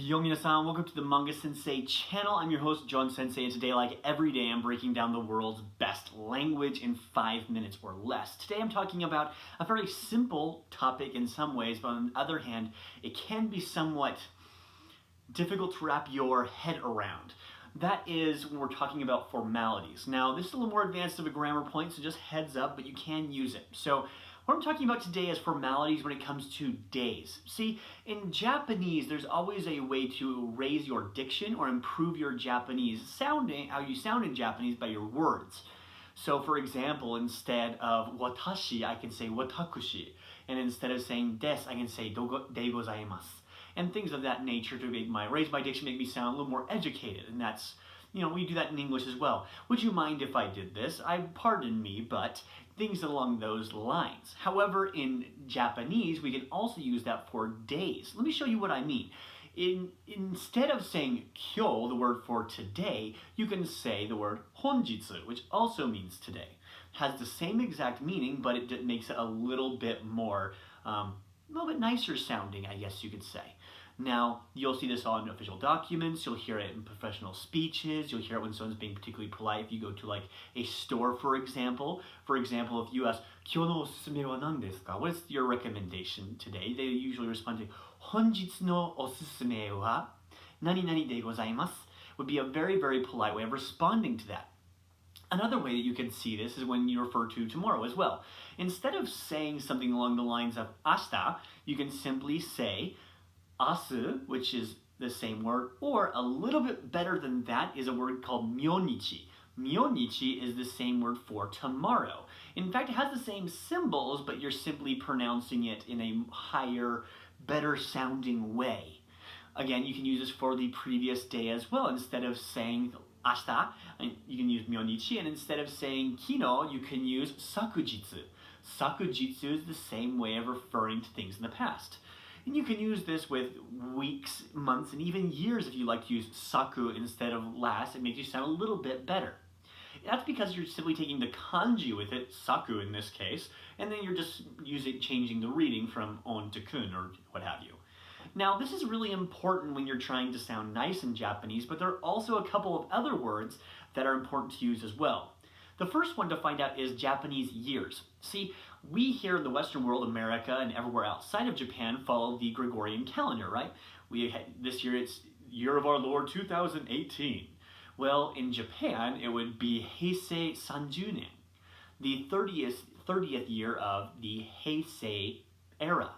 Yo minasan, welcome to the Manga Sensei channel. I'm your host, John Sensei, and today, like every day, I'm breaking down the world's best language in 5 minutes or less. Today I'm talking about a very simple topic in some ways, but on the other hand, it can be somewhat difficult to wrap your head around. That is when we're talking about formalities. Now, this is a little more advanced of a grammar point, so just heads up, but you can use it. So, what I'm talking about today is formalities when it comes to days. See, in Japanese, there's always a way to raise your diction or improve your Japanese sounding, how you sound in Japanese by your words. So, for example, instead of watashi, I can say watakushi. And instead of saying des, I can say de gozaimasu. And things of that nature to raise my diction, make me sound a little more educated. And that's, we do that in English as well. Would you mind if I did this? Pardon me, but things along those lines. However, in Japanese, we can also use that for days. Let me show you what I mean. Instead of saying kyo, the word for today, you can say the word honjitsu, which also means today. Has the same exact meaning, but it makes it a little bit more, nicer sounding, I guess you could say. Now, you'll see this on official documents, you'll hear it in professional speeches, you'll hear it when someone's being particularly polite. If you go to like a store, for example, if you ask, "Kyou no osusume wa nan desu ka?" What is your recommendation today? They usually respond to, "Honjitsu no osusume wa nani nani de gozaimasu," would be a very, very polite way of responding to that. Another way that you can see this is when you refer to tomorrow as well. Instead of saying something along the lines of ashita, you can simply say asu, which is the same word, or a little bit better than that is a word called myonichi. Myonichi is the same word for tomorrow. In fact, it has the same symbols, but you're simply pronouncing it in a higher, better sounding way. Again, you can use this for the previous day as well. Instead of saying ashita, you can use myonichi, and instead of saying kino, you can use sakujitsu. Sakujitsu is the same way of referring to things in the past. And you can use this with weeks, months, and even years if you like to use saku instead of last. It makes you sound a little bit better. That's because you're simply taking the kanji with it, saku in this case, and then you're just changing the reading from on to kun or what have you. Now, this is really important when you're trying to sound nice in Japanese, but there are also a couple of other words that are important to use as well. The first one to find out is Japanese years. See, we here in the Western world, America, and everywhere outside of Japan follow the Gregorian calendar, right? This year it's Year of Our Lord 2018. Well, in Japan, it would be Heisei Sanjunen, the 30th year of the Heisei era.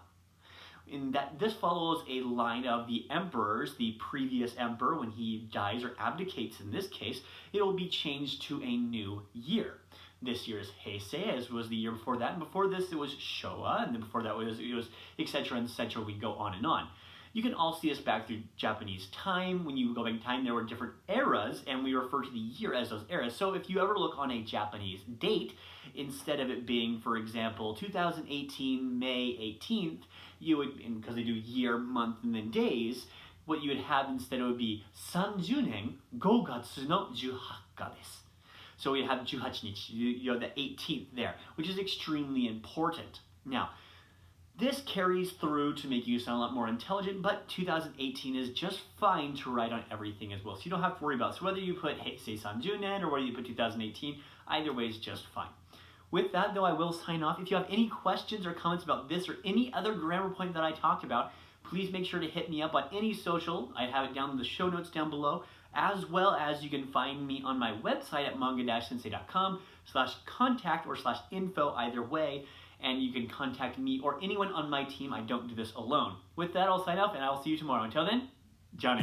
In that, this follows a line of the emperors, the previous emperor, when he dies or abdicates in this case, it will be changed to a new year. This year is Heisei, as was the year before that, and before this it was Showa, and then before that it was etc. etc. We go on and on. You can all see this back through Japanese time. When you go back in time, there were different eras, and we refer to the year as those eras. So if you ever look on a Japanese date, instead of it being, for example, 2018, May 18th, you would, because they do year, month, and then days, what you would have instead would be Sanjunen Gogatsu no 18 desu. So we have 18 nichi, the 18th there, which is extremely important. Now, this carries through to make you sound a lot more intelligent, but 2018 is just fine to write on everything as well. So you don't have to worry about it. So whether you put Heisei Sanjunen or whether you put 2018, either way is just fine. With that, though, I will sign off. If you have any questions or comments about this or any other grammar point that I talked about, please make sure to hit me up on any social. I have it down in the show notes down below, as well as you can find me on my website at manga-sensei.com/contact or /info, either way. And you can contact me or anyone on my team. I don't do this alone. With that, I'll sign off, and I'll see you tomorrow. Until then, John.